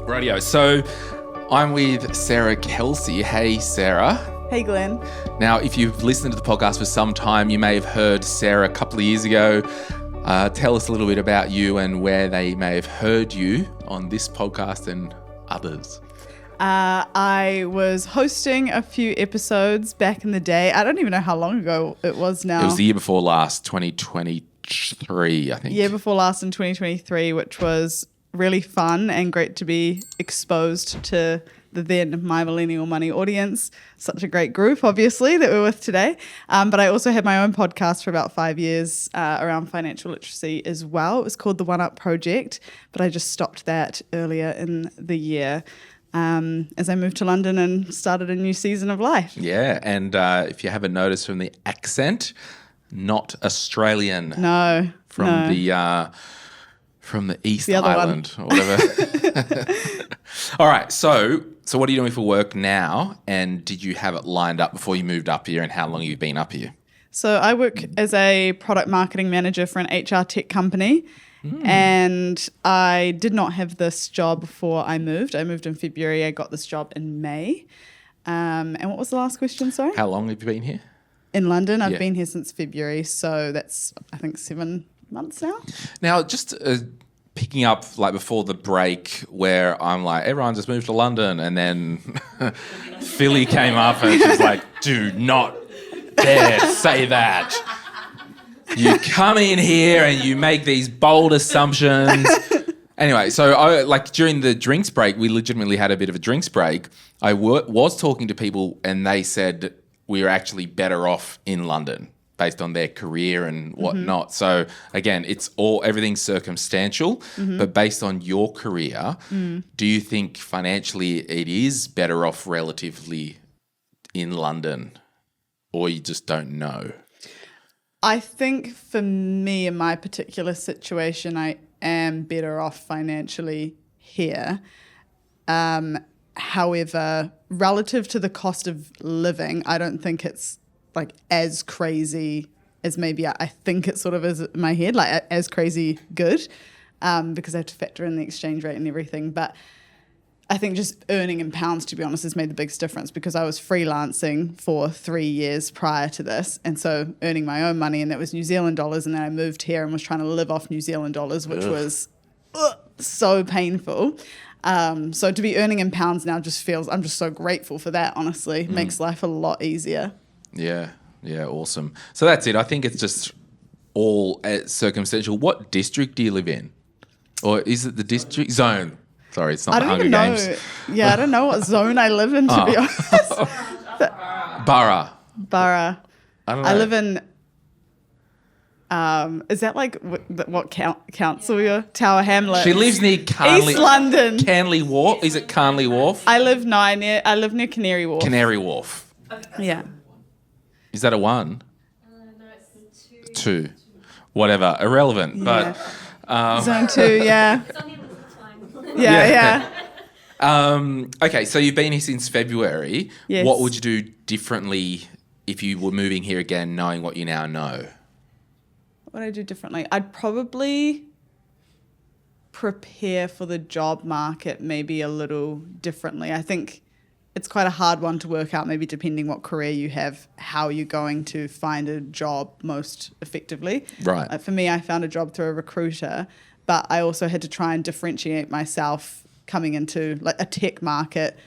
Radio. So I'm with Sarah Kelsey. Hey, Sarah. Hey, Glenn. Now, if you've listened to the podcast for some time, you may have heard Sarah a couple of years ago. Tell us a little bit about you and where they may have heard you on this podcast and others. I was hosting a few episodes back in the day. I don't even know how long ago it was now. It was the year before last, 2023, I think. Year before last in 2023, which was really fun and great to be exposed to the then My Millennial Money audience. Such a great group, obviously, that we're with today. But I also had my own podcast for about 5 years around financial literacy as well. It was called The One Up Project, but I just stopped that earlier in the year as I moved to London and started a new season of life. Yeah, and if you haven't noticed from the accent, not Australian. No. From the East The other Island or whatever. All right, so what are you doing for work now? And did you have it lined up before you moved up here? And how long have you been up here? So I work as a product marketing manager for an HR tech company. And I did not have this job before I moved. I moved in February. I got this job in May. And what was the last question, sorry? How long have you been here? In London. I've been here since February. So that's, I think, 7 months now. Now, just picking up like before the break where I'm like, everyone just moved to London. And then Philly came up and she's like, do not dare say that. You come in here and you make these bold assumptions. Anyway, so during the drinks break, we legitimately had a bit of a drinks break. I was talking to people and they said we were actually better off in London based on their career and whatnot. So again, everything's circumstantial, but based on your career, do you think financially it is better off relatively in London, or you just don't know? I think for me, in my particular situation, I am better off financially here. However, relative to the cost of living, I don't think it's like as crazy as maybe I think it sort of is in my head, like as crazy good, because I have to factor in the exchange rate and everything. But I think just earning in pounds, to be honest, has made the biggest difference because I was freelancing for 3 years prior to this. And so earning my own money, and that was New Zealand dollars. And then I moved here and was trying to live off New Zealand dollars, which was so painful. So to be earning in pounds now just feels, I'm just so grateful for that, honestly. It makes life a lot easier. Yeah, awesome. So that's it. I think it's just all circumstantial. What district do you live in? Or is it the district zone? Sorry, it's not the Hunger Games. Yeah, I don't know what zone I live in, to be honest. Borough. I don't know. I live in, is that like what council you're? Tower Hamlet. She lives near Carnley. East London. Canley Wharf. Is it Carnley Wharf? I live near Canary Wharf. Canary Wharf. Yeah. Is that a 1? No, it's 2. Whatever. Irrelevant. Yeah. But Zone 2, yeah. It's on the other line. Yeah. Okay, so you've been here since February. Yes. What would you do differently if you were moving here again, knowing what you now know? What would I do differently? I'd probably prepare for the job market maybe a little differently. I think it's quite a hard one to work out, maybe depending what career you have, how you're going to find a job most effectively. Right. For me, I found a job through a recruiter, but I also had to try and differentiate myself coming into like a tech market,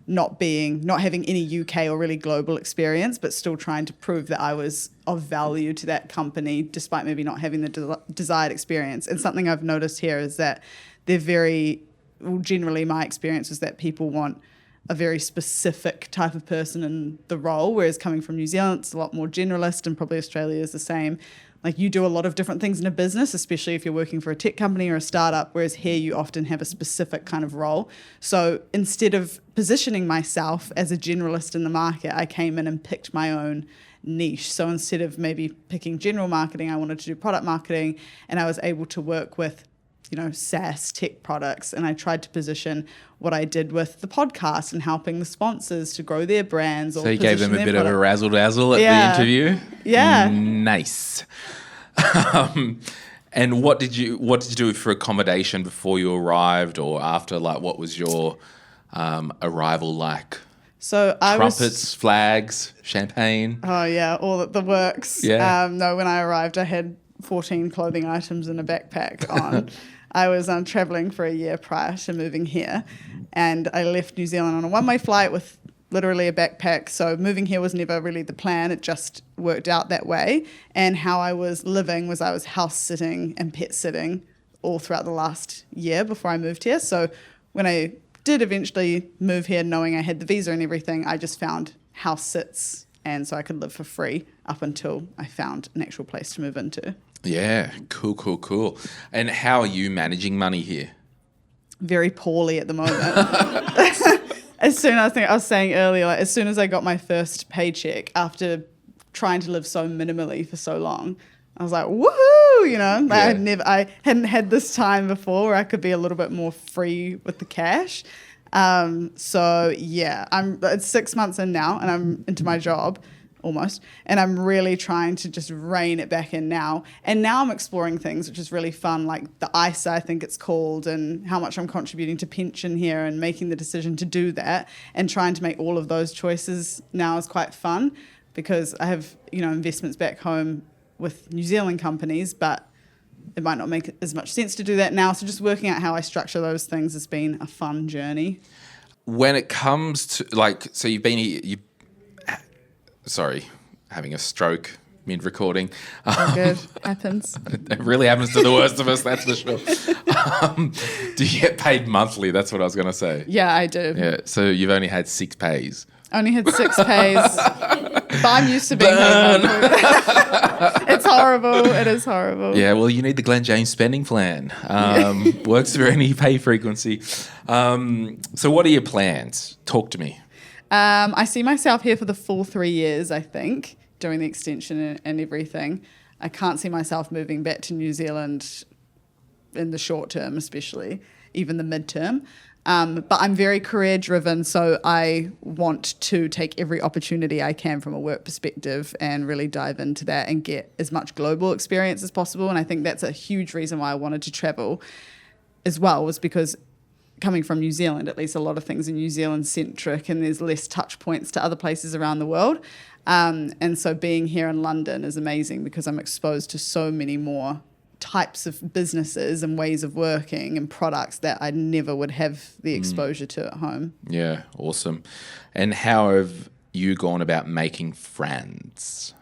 not having any UK or really global experience, but still trying to prove that I was of value to that company, despite maybe not having the desired experience. And something I've noticed here is that generally my experience was that people want a very specific type of person in the role, whereas coming from New Zealand, it's a lot more generalist, and probably Australia is the same. Like you do a lot of different things in a business, especially if you're working for a tech company or a startup, whereas here you often have a specific kind of role. So instead of positioning myself as a generalist in the market, I came in and picked my own niche. So instead of maybe picking general marketing, I wanted to do product marketing, and I was able to work with SaaS tech products. And I tried to position what I did with the podcast and helping the sponsors to grow their brands. So you gave them a bit of a razzle dazzle at the interview? Yeah. Nice. And what did you do for accommodation before you arrived or after? Like, what was your arrival like? So Trumpets, flags, champagne. Oh yeah, all the works. Yeah. No, when I arrived, I had 14 clothing items in a backpack on. I was traveling for a year prior to moving here, and I left New Zealand on a one-way flight with literally a backpack. So moving here was never really the plan. It just worked out that way. And how I was living was I was house sitting and pet sitting all throughout the last year before I moved here. So when I did eventually move here knowing I had the visa and everything, I just found house sits, and so I could live for free up until I found an actual place to move into. Yeah, cool. And how are you managing money here? Very poorly at the moment. As soon as I was saying earlier, like, as soon as I got my first paycheck after trying to live so minimally for so long, I was like, woohoo, you know, like I hadn't had this time before where I could be a little bit more free with the cash. So yeah, it's 6 months in now and I'm into my job almost, and I'm really trying to just rein it back in now. And now I'm exploring things, which is really fun, like the ISA, I think it's called, and how much I'm contributing to pension here and making the decision to do that and trying to make all of those choices now is quite fun because I have, you know, investments back home with New Zealand companies, but it might not make as much sense to do that now. So just working out how I structure those things has been a fun journey. When it comes to, like, so you've been, sorry, having a stroke mid-recording. Oh, good. Happens. It really happens to the worst of us, that's for sure. Do you get paid monthly? That's what I was going to say. Yeah, I do. Yeah, so you've only had 6 pays. Only had 6 pays, but I'm used to being paid monthly. It's horrible. It is horrible. Yeah, well, you need the Glenn James spending plan. Works for any pay frequency. So what are your plans? Talk to me. I see myself here for the full 3 years, I think, doing the extension and everything. I can't see myself moving back to New Zealand in the short term, especially, even the midterm. But I'm very career driven, so I want to take every opportunity I can from a work perspective and really dive into that and get as much global experience as possible. And I think that's a huge reason why I wanted to travel as well, was because coming from New Zealand, at least a lot of things are New Zealand centric and there's less touch points to other places around the world. And so being here in London is amazing because I'm exposed to so many more types of businesses and ways of working and products that I never would have the exposure to at home. Yeah, awesome. And how have you gone about making friends?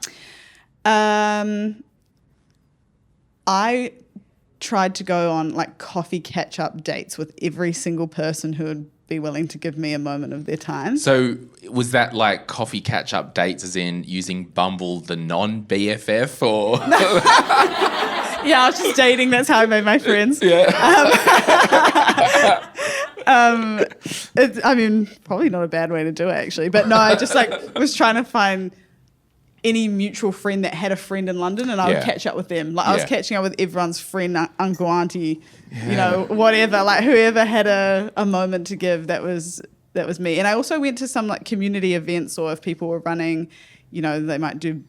I tried to go on like coffee catch-up dates with every single person who would be willing to give me a moment of their time. So was that like coffee catch-up dates as in using Bumble the non-BFF or... Yeah, I was just dating. That's how I made my friends. Yeah. I mean, probably not a bad way to do it, actually. But no, I just like was trying to find any mutual friend that had a friend in London, and I would catch up with them. Like I was catching up with everyone's friend, uncle, auntie, you know, whatever. Like whoever had a moment to give, that was me. And I also went to some like community events, or if people were running, you know, they might do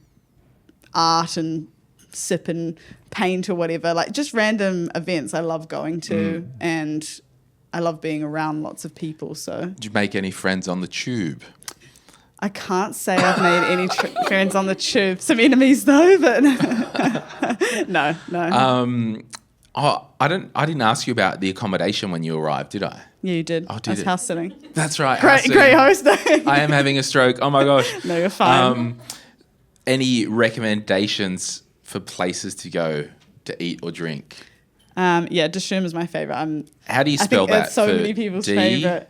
art and sip and paint or whatever, like just random events I love going to, and I love being around lots of people. So did you make any friends on the tube? I can't say I've made any friends on the tube. Some enemies though, but no. I didn't ask you about the accommodation when you arrived, did I? Yeah, you did. Oh, I was house sitting. That's right. Great host though. I am having a stroke. Oh my gosh. No, you're fine. Any recommendations for places to go to eat or drink? Yeah, Dishoom is my favourite. How do you spell that? It's so many people's favourite.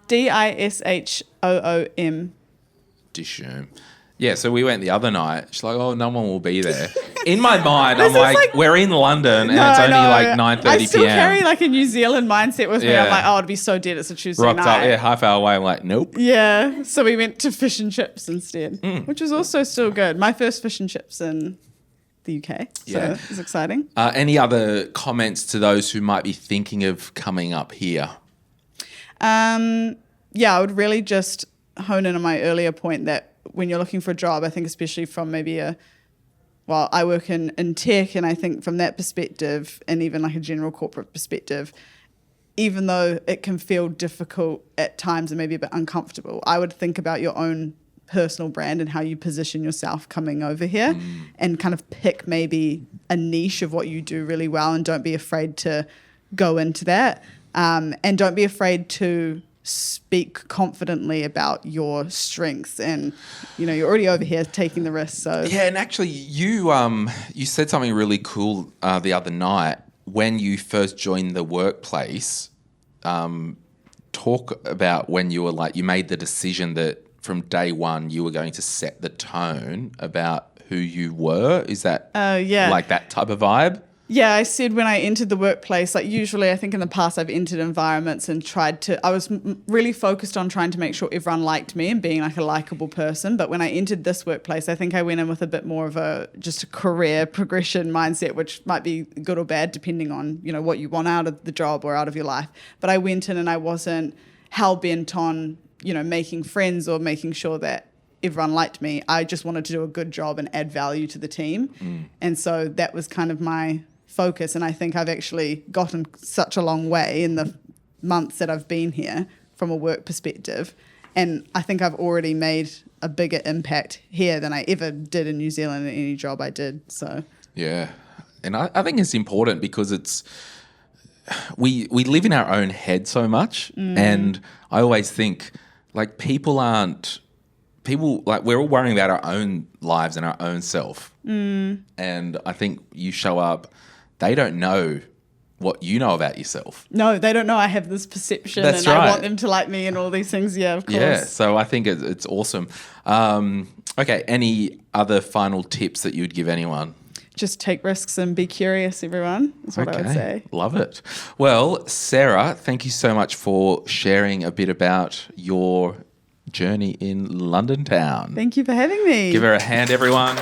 Dishoom. Dishoom. Yeah, so we went the other night. She's like, oh, no one will be there. In my mind, I'm like, we're in London and it's only like 9:30 p.m. I still carry like a New Zealand mindset with me. I'm like, oh, it'd be so dead. It's a Tuesday Rocked night. up, half hour away. I'm like, nope. Yeah, so we went to fish and chips instead, which was also still good. My first fish and chips in the UK, so it was exciting. Any other comments to those who might be thinking of coming up here? I would really just hone in on my earlier point that when you're looking for a job, I think especially from maybe well, I work in tech, and I think from that perspective, and even like a general corporate perspective, even though it can feel difficult at times and maybe a bit uncomfortable, I would think about your own personal brand and how you position yourself coming over here and kind of pick maybe a niche of what you do really well, and don't be afraid to go into that. And don't be afraid to speak confidently about your strengths. And, you're already over here taking the risk. So Yeah, and actually you said something really cool the other night when you first joined the workplace. Talk about when you were like, you made the decision that from day one you were going to set the tone about who you were. Is that like that type of vibe? Yeah, I said when I entered the workplace, like usually I think in the past I've entered environments and I was really focused on trying to make sure everyone liked me and being like a likable person. But when I entered this workplace, I think I went in with a bit more of just a career progression mindset, which might be good or bad depending on, what you want out of the job or out of your life. But I went in and I wasn't hell-bent on, making friends or making sure that everyone liked me. I just wanted to do a good job and add value to the team. And so that was kind of my focus, and I think I've actually gotten such a long way in the months that I've been here from a work perspective, and I think I've already made a bigger impact here than I ever did in New Zealand in any job I did. So yeah, and I think it's important because we live in our own head so much, and I always think like people like we're all worrying about our own lives and our own self, and I think you show up. They don't know what you know about yourself. No, they don't know I have this perception. That's and right. I want them to like me and all these things. Yeah, of course. Yeah, so I think it's awesome. Okay, any other final tips that you would give anyone? Just take risks and be curious, everyone. That's what I would say. Love it. Well, Sarah, thank you so much for sharing a bit about your journey in London town. Thank you for having me. Give her a hand, everyone.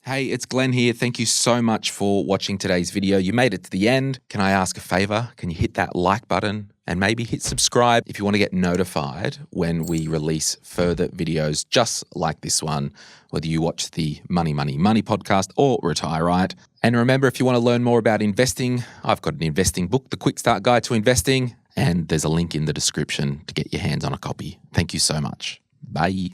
Hey, it's Glenn here. Thank you so much for watching today's video. You made it to the end. Can I ask a favor? Can you hit that like button and maybe hit subscribe if you want to get notified when we release further videos just like this one, whether you watch the Money, Money, Money podcast or Retire Right. And remember, if you want to learn more about investing, I've got an investing book, The Quick Start Guide to Investing, and there's a link in the description to get your hands on a copy. Thank you so much. Bye.